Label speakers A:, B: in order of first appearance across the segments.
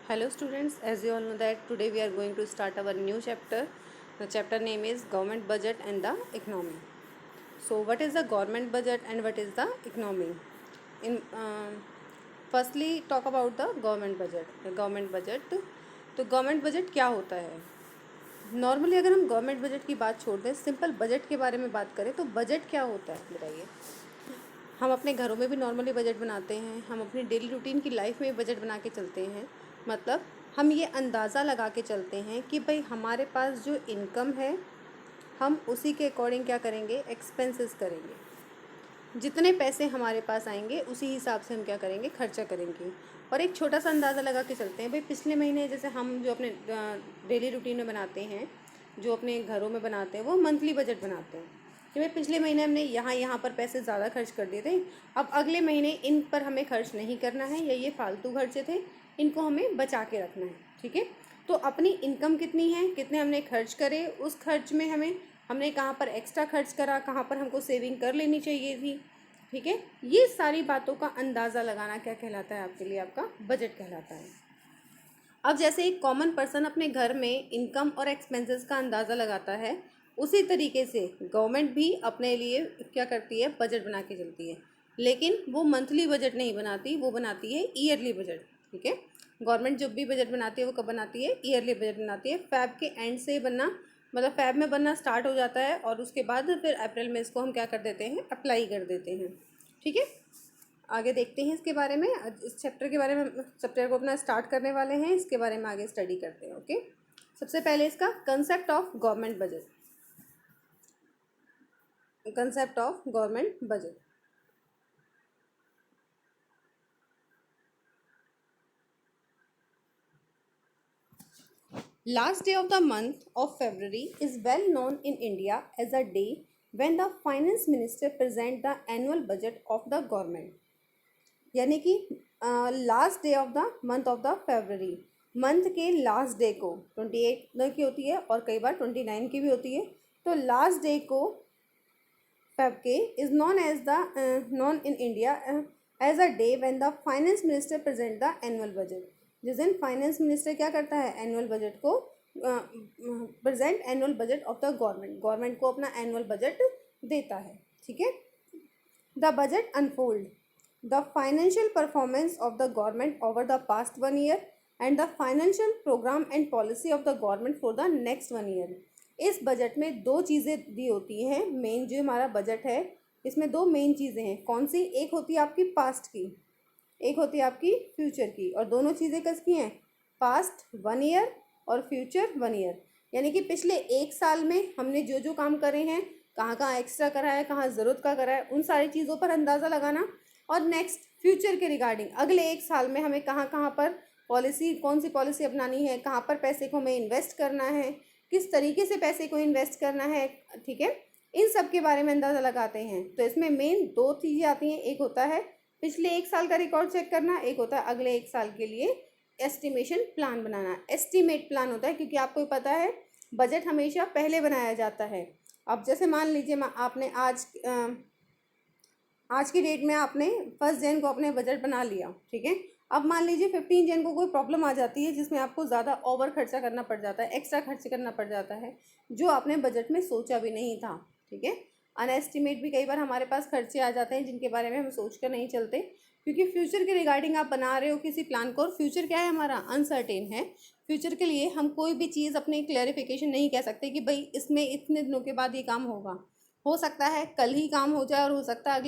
A: Hello students, as you all know that today we are going to start our new chapter. The chapter name is Government Budget and the Economy. So what is the government budget and what is the economy? In firstly talk about the government budget. The government budget, तो government budget क्या होता है? Normally अगर हम government budget की बात छोड़ दें, सिंपल बजट के बारे में बात करें तो बजट क्या होता है बताइए। हम अपने घरों में भी नॉर्मली बजट बनाते हैं, हम अपनी डेली रूटीन की लाइफ में बजट बना के चलते हैं। मतलब हम ये अंदाज़ा लगा के चलते हैं कि भाई हमारे पास जो इनकम है हम उसी के अकॉर्डिंग क्या करेंगे, एक्सपेंसेस करेंगे। जितने पैसे हमारे पास आएंगे उसी हिसाब से हम क्या करेंगे, खर्चा करेंगे। और एक छोटा सा अंदाज़ा लगा के चलते हैं, भाई पिछले महीने जैसे हम जो अपने डेली रूटीन में बनाते हैं, जो अपने घरों में बनाते हैं, वो मंथली बजट बनाते हैं कि भाई पिछले महीने हमने यहाँ पर पैसे ज़्यादा खर्च कर दिए थे, अब अगले महीने इन पर हमें खर्च नहीं करना है, या ये फालतू खर्चे थे, इनको हमें बचा के रखना है। ठीक है, तो अपनी इनकम कितनी है, कितने हमने खर्च करे, उस खर्च में हमने कहाँ पर एक्स्ट्रा खर्च करा, कहाँ पर हमको सेविंग कर लेनी चाहिए थी। ठीक है, ये सारी बातों का अंदाज़ा लगाना क्या कहलाता है आपके लिए, आपका बजट कहलाता है। अब जैसे एक कॉमन पर्सन अपने घर में इनकम और एक्सपेंसेस का अंदाज़ा लगाता है, उसी तरीके से गवर्नमेंट भी अपने लिए क्या करती है, बजट बना के चलती है। लेकिन वो मंथली बजट नहीं बनाती, वो बनाती है ईयरली बजट। ठीक है, गवर्नमेंट जब भी बजट बनाती है वो कब बनाती है, ईयरली बजट बनाती है। फैब के एंड से बनना, मतलब फैब में बनना स्टार्ट हो जाता है और उसके बाद फिर अप्रैल में इसको हम क्या कर देते हैं, अप्लाई कर देते हैं। ठीक है, आगे देखते हैं इसके बारे में। इस चैप्टर के बारे में, चैप्टर को अपना स्टार्ट करने वाले हैं, इसके बारे में आगे स्टडी करते हैं। ओके, सबसे पहले इसका concept of government budget. Concept of government budget. Last day of the month of February is well known in India as a day when the finance minister present the annual budget of the government। यानी कि last day of the month of the February, month के last day को 28 की होती है और कई बार 29 की भी होती है। तो लास्ट डे को फेब के is known as the known in India as a day when the finance minister present the annual budget. जिस दिन फाइनेंस मिनिस्टर क्या करता है, एनुअल बजट को present annual budget of the government को अपना एनुअल बजट देता है। ठीक है, the budget unfold the financial performance of the government over the past 1 year and the financial program and policy of the government for the next 1 year। इस budget में दो चीज़ें दी होती हैं। मेन जो हमारा बजट है इसमें दो मेन चीज़ें हैं। कौन सी? एक होती है आपकी पास्ट की, एक होती है आपकी फ्यूचर की। और दोनों चीज़ें किसकी हैं? पास्ट 1 ईयर और फ्यूचर 1 ईयर। यानी कि पिछले एक साल में हमने जो जो काम करे हैं, कहाँ कहाँ एक्स्ट्रा करा है, कहाँ ज़रूरत का करा है, उन सारी चीज़ों पर अंदाज़ा लगाना। और नेक्स्ट फ्यूचर के रिगार्डिंग अगले एक साल में हमें कहाँ कहाँ पर पॉलिसी, कौन सी पॉलिसी अपनानी है, कहाँ पर पैसे को हमें इन्वेस्ट करना है, किस तरीके से पैसे को इन्वेस्ट करना है। ठीक है, इन सब के बारे में अंदाज़ा लगाते हैं। तो इसमें मेन दो चीज़ें आती हैं, एक होता है पिछले एक साल का रिकॉर्ड चेक करना, एक होता है अगले एक साल के लिए एस्टिमेशन प्लान बनाना। एस्टिमेट प्लान होता है क्योंकि आपको पता है बजट हमेशा पहले बनाया जाता है। अब जैसे मान लीजिए आपने आज की डेट में आपने 1 जन को अपने बजट बना लिया। ठीक है, अब मान लीजिए 15 जन को कोई प्रॉब्लम आ जाती है जिसमें आपको ज़्यादा ओवर खर्चा करना पड़ जाता है, एक्स्ट्रा खर्च करना पड़ जाता है जो आपने बजट में सोचा भी नहीं था। ठीक है, अनएस्टिमेट भी कई बार हमारे पास खर्चे आ जाते हैं जिनके बारे में हम सोच कर नहीं चलते, क्योंकि फ्यूचर के रिगार्डिंग आप बना रहे हो किसी प्लान को। और फ्यूचर क्या है हमारा, अनसर्टेन है। फ्यूचर के लिए हम कोई भी चीज़ अपनी क्लैरिफिकेशन नहीं कह सकते कि भाई इसमें इतने दिनों के बाद ये काम होगा। हो सकता है कल ही काम हो जाए और हो सकता है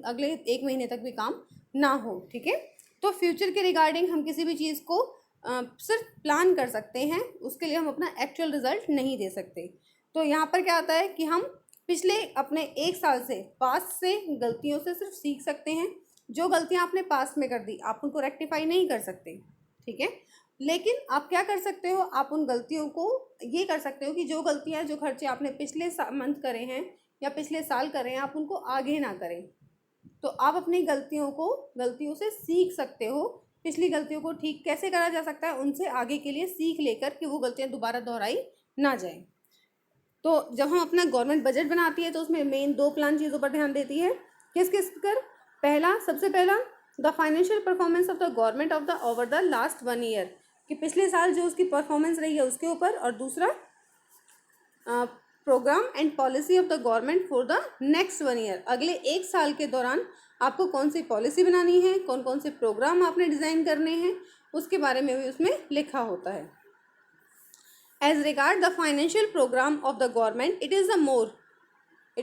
A: अगले एक महीने तक भी काम ना हो। ठीक है, तो फ्यूचर के रिगार्डिंग हम किसी भी चीज़ को सिर्फ प्लान कर सकते हैं, उसके लिए हम अपना एक्चुअल रिजल्ट नहीं दे सकते। तो यहाँ पर क्या होता है कि हम पिछले अपने एक साल से, पास्ट से गलतियों से सिर्फ सीख सकते हैं। जो गलतियाँ आपने पास्ट में कर दी आप उनको रेक्टिफाई नहीं कर सकते। ठीक है, लेकिन आप क्या कर सकते हो, आप उन गलतियों को ये कर सकते हो कि जो गलतियाँ, जो खर्चे आपने पिछले मंथ करे हैं या पिछले साल करें, आप उनको आगे ना करें। तो आप अपनी गलतियों से सीख सकते हो। पिछली गलतियों को ठीक कैसे करा जा सकता है, उनसे आगे के लिए सीख लेकर कि वो गलतियां दोबारा दोहराई ना जाए। तो जब हम अपना गवर्नमेंट बजट बनाती है तो उसमें मेन दो प्लान चीज़ों पर ध्यान देती है। किस किस कर? सबसे पहला the financial performance of the government of the over the last 1 year, कि पिछले साल जो उसकी परफॉर्मेंस रही है उसके ऊपर, और दूसरा program and policy of the government for the next 1 year, अगले 1 साल के दौरान आपको कौन सी पॉलिसी बनानी है, कौन कौन से प्रोग्राम आपने डिज़ाइन करने हैं, उसके बारे में भी उसमें लिखा होता है। As regard the financial program of the government, it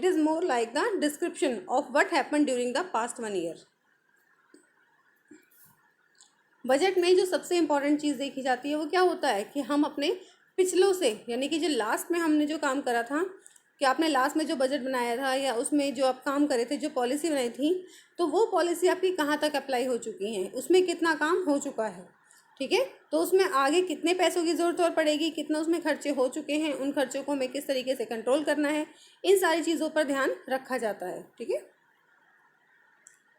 A: is more like the description of what happen during the past 1 year. Budget में जो सबसे इम्पॉर्टेंट चीज़ देखी जाती है वो क्या होता है कि हम अपने पिछलों से, यानी कि जो लास्ट में हमने जो काम करा था, कि आपने लास्ट में जो बजट बनाया था या उसमें जो आप काम करे थे, जो पॉलिसी बनाई थी, तो वो पॉलिसी आपकी कहाँ तक अप्लाई हो चुकी है, उसमें कितना काम हो चुका है, ठीक है। तो उसमें आगे कितने पैसों की ज़रूरत और पड़ेगी, कितना उसमें खर्चे हो चुके हैं, उन खर्चों को हमें किस तरीके से कंट्रोल करना है, इन सारी चीज़ों पर ध्यान रखा जाता है, ठीक है।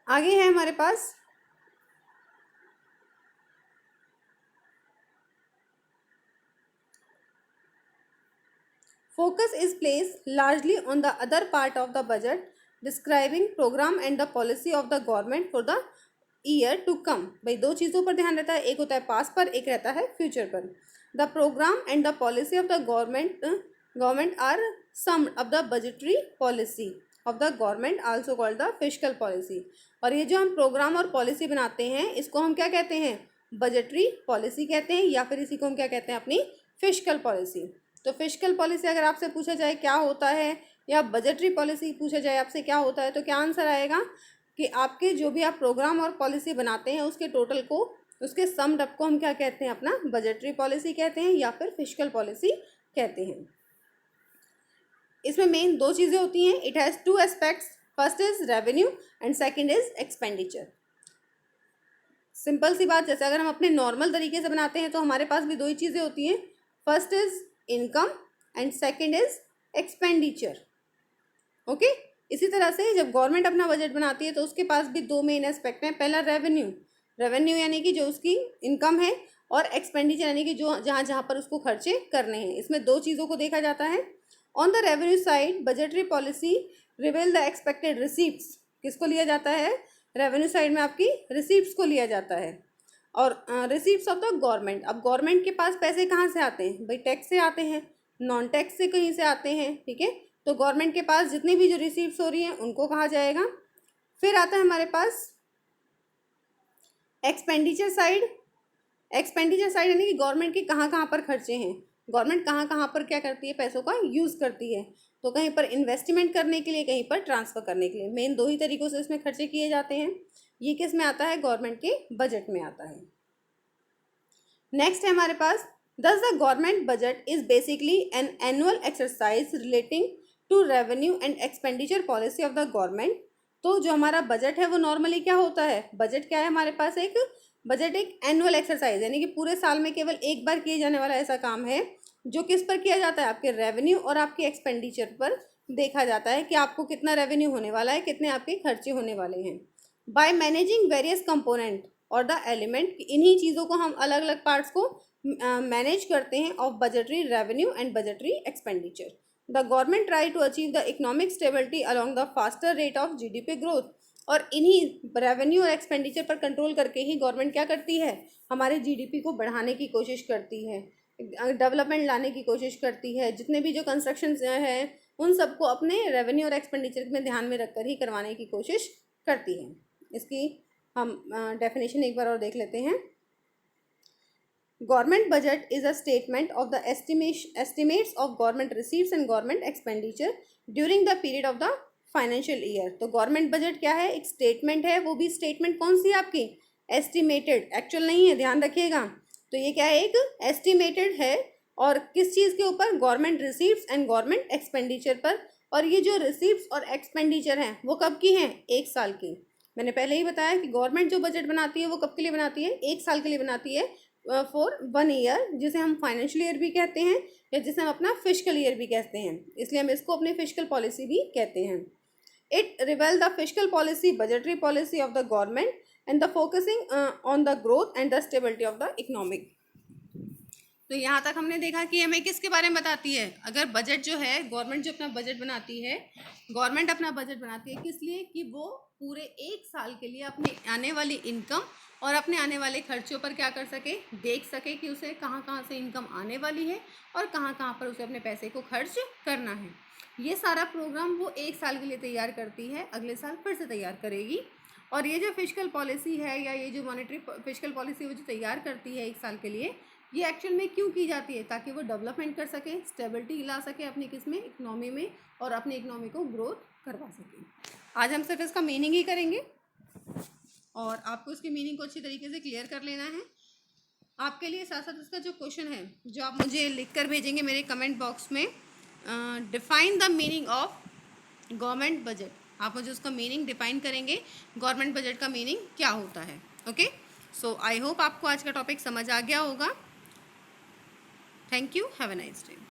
A: आगे है हमारे पास focus is placed largely on the other part of the budget describing program and the policy of the government for the year to come। भाई दो चीज़ों पर ध्यान रहता है, एक होता है पास्ट पर, एक रहता है फ्यूचर पर। The program and the policy of the government are some of the budgetary policy of the government also called the fiscal policy. और ये जो हम प्रोग्राम और पॉलिसी बनाते हैं इसको हम क्या कहते हैं, बजटरी पॉलिसी कहते हैं, या फिर इसी को हम क्या कहते हैं, अपनी फिस्कल पॉलिसी। तो फिस्कल पॉलिसी अगर आपसे पूछा जाए क्या होता है, या बजटरी पॉलिसी पूछा जाए आपसे क्या होता है, तो क्या आंसर आएगा कि आपके जो भी आप प्रोग्राम और पॉलिसी बनाते हैं उसके टोटल को, उसके समड अप को हम क्या कहते हैं, अपना बजटरी पॉलिसी कहते हैं या फिर फिस्कल पॉलिसी कहते हैं। इसमें मेन दो चीज़ें होती हैं, it has 2 aspects, first is revenue and second is expenditure. Simple सी बात, जैसे अगर हम अपने नॉर्मल तरीके से बनाते हैं तो हमारे पास भी 2 ही चीज़ें होती हैं, first is income and second is expenditure, okay. इसी तरह से जब गवर्नमेंट अपना बजट बनाती है तो उसके पास भी 2 मेन एस्पेक्ट हैं, पहला रेवेन्यू यानी कि जो उसकी इनकम है, और एक्सपेंडिचर यानी कि जो जहाँ पर उसको खर्चे करने हैं। इसमें 2 चीज़ों को देखा जाता है। On the revenue side budgetary policy reveal the expected receipts, किसको लिया जाता है, रेवेन्यू साइड में आपकी रिसीप्ट्स को लिया जाता है, और रिसीप्ट्स ऑफ द गवर्नमेंट। अब गवर्नमेंट के पास पैसे कहाँ से आते हैं, भाई टैक्स से आते हैं, नॉन टैक्स से कहीं से आते हैं, ठीक है। तो गवर्नमेंट के पास जितनी भी जो रिसीप्ट्स हो रही हैं उनको कहा जाएगा। फिर आता है हमारे पास एक्सपेंडिचर साइड। एक्सपेंडिचर साइड यानी कि गवर्नमेंट के कहाँ कहाँ पर खर्चे हैं, गवर्नमेंट कहाँ कहाँ पर क्या करती है, पैसों का यूज़ करती है। तो कहीं पर इन्वेस्टमेंट करने के लिए, कहीं पर ट्रांसफ़र करने के लिए, मेन 2 ही तरीक़ों से इसमें खर्चे किए जाते हैं। ये किस में आता है, गवर्नमेंट के बजट में आता है। नेक्स्ट है हमारे पास thus the government budget is basically an annual exercise relating to revenue and expenditure policy of the government. तो जो हमारा बजट है वो नॉर्मली क्या होता है, बजट क्या है हमारे पास, एक बजट एक एनुअल एक्सरसाइज यानी कि पूरे साल में केवल एक बार किए जाने वाला ऐसा काम है जो किस पर किया जाता है, आपके रेवेन्यू और आपके एक्सपेंडिचर पर देखा जाता है कि आपको कितना रेवेन्यू होने वाला है, कितने आपके खर्चे होने वाले हैं। बाय मैनेजिंग वेरियस कंपोनेंट और द एलिमेंट, इन्हीं चीज़ों को हम अलग अलग पार्ट्स को मैनेज करते हैं of budgetary revenue and budgetary expenditure. The government try to achieve the economic stability along the faster rate of GDP growth. और इन्हीं रेवेन्यू और एक्सपेंडिचर पर कंट्रोल करके ही गवर्नमेंट क्या करती है, हमारे जीडीपी को बढ़ाने की कोशिश करती है, डेवलपमेंट लाने की कोशिश करती है। जितने भी जो कंस्ट्रक्शन हैं उन सबको अपने रेवेन्यू और एक्सपेंडिचर में ध्यान में रखकर ही करवाने की कोशिश करती है। इसकी हम डेफिनेशन एक बार और देख लेते हैं। Government budget is a statement of the estimates of government receives and government expenditure during the period of the financial year. तो गवर्नमेंट बजट क्या है, एक स्टेटमेंट है, वो भी स्टेटमेंट कौन सी है आपकी, एस्टिमेटेड, एक्चुअल नहीं है, ध्यान रखिएगा। तो ये क्या है, एक एस्टिमेटेड है, और किस चीज़ के ऊपर, government receives and government expenditure पर। और ये जो रिसीव्स और एक्सपेंडिचर हैं वो कब की हैं, 1 साल की। मैंने पहले ही बताया कि गवर्नमेंट जो बजट बनाती है वो कब के लिए बनाती है, 1 साल के लिए बनाती है, फॉर 1 ईयर, जिसे हम फाइनेंशियल ईयर भी कहते हैं या जिसे हम अपना फिस्कल ईयर भी कहते हैं, इसलिए हम इसको अपनी फिस्कल पॉलिसी भी कहते हैं। It रिवेल the fiscal policy budgetary policy of the government and the focusing on the growth and the stability of the economic. तो यहाँ तक हमने देखा कि हमें किसके बारे में बताती है, अगर बजट जो है, गवर्नमेंट जो अपना बजट बनाती है, गवर्नमेंट अपना बजट बनाती है किस लिए, कि वो पूरे 1 साल के लिए अपनी आने वाली इनकम और अपने आने वाले खर्चों पर क्या कर सके, देख सके कि उसे कहाँ कहाँ से इनकम आने वाली है और कहाँ कहाँ पर उसे अपने पैसे को खर्च करना है। ये सारा प्रोग्राम वो 1 साल के लिए तैयार करती है, अगले साल फिर से तैयार करेगी। और ये जो फिस्कल पॉलिसी है या ये जो मॉनेटरी फिस्कल पॉलिसी वो जो तैयार करती है 1 साल के लिए, ये एक्चुअल में क्यों की जाती है, ताकि वो डेवलपमेंट कर सके, स्टेबिलिटी ला सके अपनी किसमें, इकोनॉमी में, और अपनी इकोनॉमी को ग्रोथ करवा सके। आज हम सिर्फ इसका मीनिंग ही करेंगे और आपको इसकी मीनिंग को अच्छी तरीके से क्लियर कर लेना है। आपके लिए साथ साथ इसका जो क्वेश्चन है जो आप मुझे लिख कर भेजेंगे मेरे कमेंट बॉक्स में, define the meaning of government budget, आप मुझे उसका मीनिंग डिफाइन करेंगे, गवर्नमेंट बजट का मीनिंग क्या होता है। ओके, सो आई होप आपको आज का टॉपिक समझ आ गया होगा। Thank you, have a nice day.